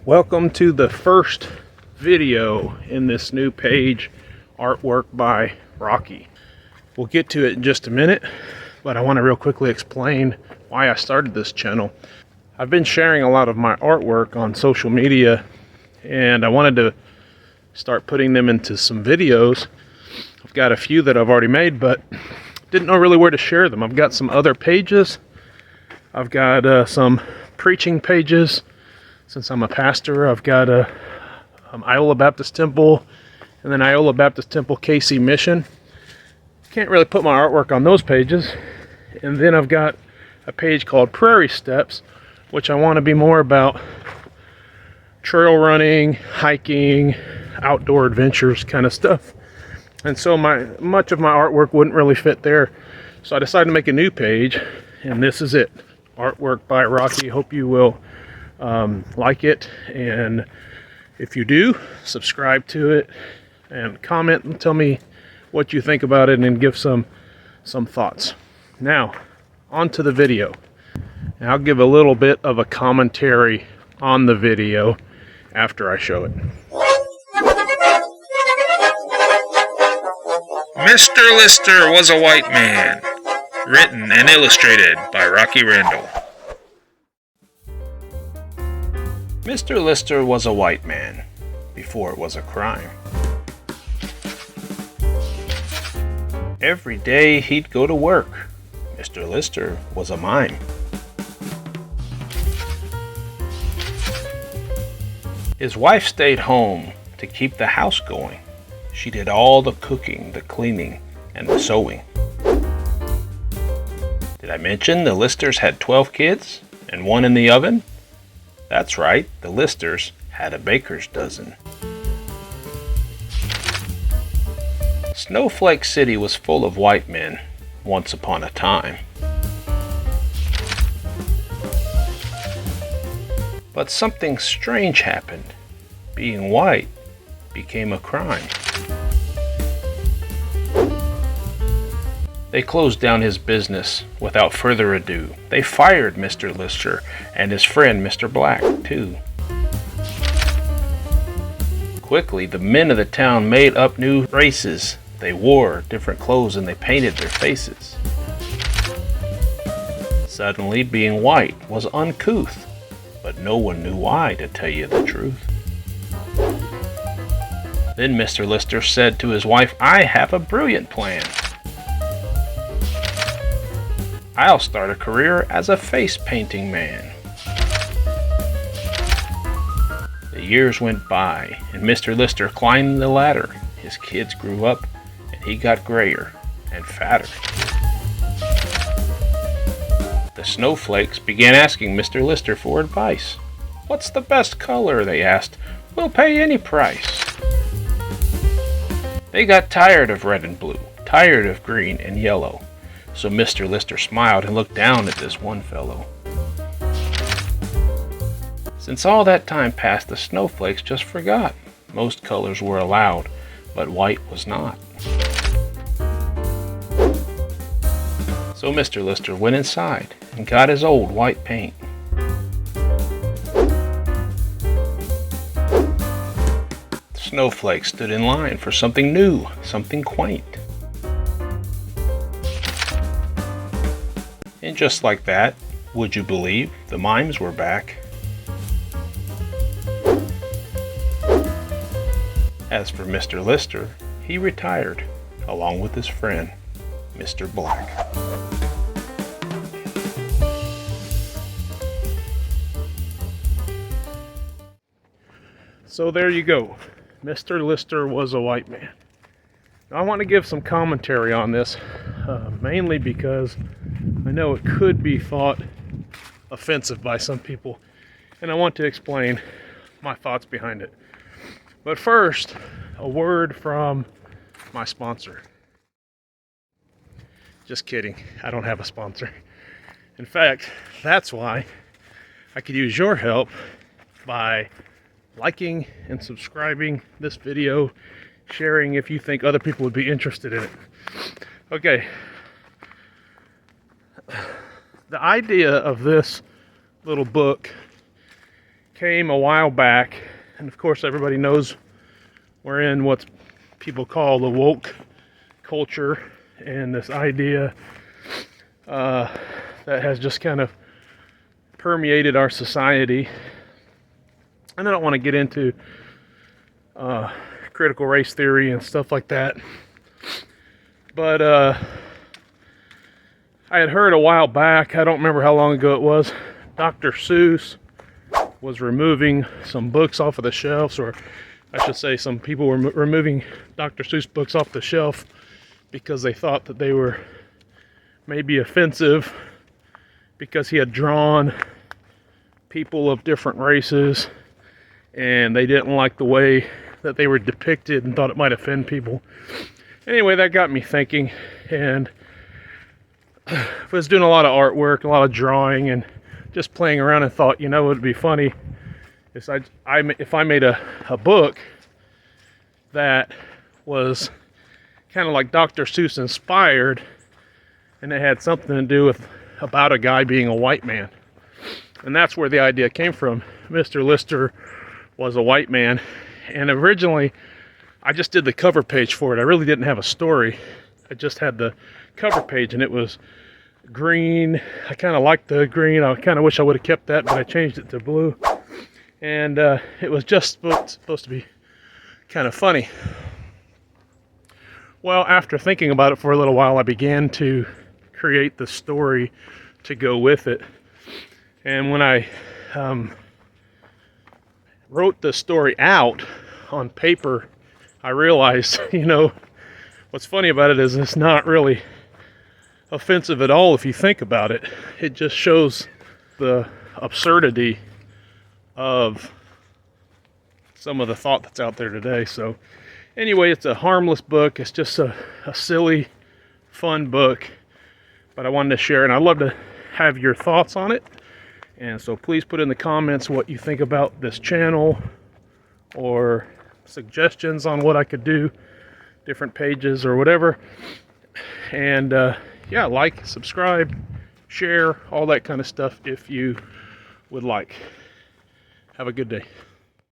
Welcome to the first video in this new page, artwork by Rocky. We'll get to it in just a minute, but I want to real quickly explain why I started this channel. I've been sharing a lot of my artwork on social media, and I wanted to start putting them into some videos. I've got a few that I've already made, but didn't know really where to share them. I've got some other pages. I've got some preaching pages. Since I'm a pastor, I've got a Iola Baptist Temple, and then Iola Baptist Temple KC Mission. Can't really put my artwork on those pages. And then I've got a page called Prairie Steps, which I want to be more about trail running, hiking, outdoor adventures kind of stuff. And so much of my artwork wouldn't really fit there. So I decided to make a new page, and this is it. Artwork by Rocky. Hope you will like it, and if you do, subscribe to it and comment and tell me what you think about it and give some thoughts. Now, on to the video. And I'll give a little bit of a commentary on the video after I show it. Mr. Lister was a white man. Written and illustrated by Rocky Randall. Mr. Lister was a white man before it was a crime. Every day he'd go to work. Mr. Lister was a mime. His wife stayed home to keep the house going. She did all the cooking, the cleaning, and the sewing. Did I mention the Listers had 12 kids and one in the oven? That's right, the Listers had a baker's dozen. Snowflake City was full of white men once upon a time. But something strange happened. Being white became a crime. They closed down his business without further ado. They fired Mr. Lister and his friend Mr. Black, too. Quickly, the men of the town made up new races. They wore different clothes and they painted their faces. Suddenly, being white was uncouth, but no one knew why, to tell you the truth. Then Mr. Lister said to his wife, "I have a brilliant plan. I'll start a career as a face painting man." The years went by, and Mr. Lister climbed the ladder. His kids grew up, and he got grayer and fatter. The snowflakes began asking Mr. Lister for advice. "What's the best color?" they asked. "We'll pay any price." They got tired of red and blue, tired of green and yellow. So Mr. Lister smiled and looked down at this one fellow. Since all that time passed, the snowflakes just forgot. Most colors were allowed, but white was not. So Mr. Lister went inside and got his old white paint. The snowflakes stood in line for something new, something quaint. And just like that, would you believe, the mimes were back. As for Mr. Lister, he retired, along with his friend, Mr. Black. So there you go. Mr. Lister was a white man. Now, I want to give some commentary on this, mainly because I know it could be thought offensive by some people, and I want to explain my thoughts behind it. But first, a word from my sponsor. Just kidding, I don't have a sponsor. In fact, that's why I could use your help by liking and subscribing this video, sharing if you think other people would be interested in it. Okay. The idea of this little book came a while back, and of course everybody knows we're in what people call the woke culture, and this idea that has just kind of permeated our society. And I don't want to get into critical race theory and stuff like that, but I had heard a while back, I don't remember how long ago it was, Dr. Seuss was removing some books off of the shelves, or I should say some people were removing Dr. Seuss books off the shelf because they thought that they were maybe offensive because he had drawn people of different races and they didn't like the way that they were depicted and thought it might offend people. Anyway, that got me thinking, and I was doing a lot of artwork, a lot of drawing, and just playing around, and thought, you know, it would be funny is if I made a book that was kind of like Dr. Seuss inspired, and it had something to do with about a guy being a white man. And that's where the idea came from. Mr. Lister was a white man, and originally I just did the cover page for it. I really didn't have a story. I just had the cover page, and it was green. I kind of liked the green. I kind of wish I would have kept that, but I changed it to blue. And it was just supposed to be kind of funny. Well, after thinking about it for a little while, I began to create the story to go with it. And when I wrote the story out on paper, I realized, you know, what's funny about it is it's not really offensive at all if you think about it. It just shows the absurdity of some of the thought that's out there today. So anyway, it's a harmless book. It's just a silly, fun book, but I wanted to share, and I'd love to have your thoughts on it. And so please put in the comments what you think about this channel, or suggestions on what I could do, different pages or whatever. And yeah, like, subscribe, share, all that kind of stuff if you would like. Have a good day.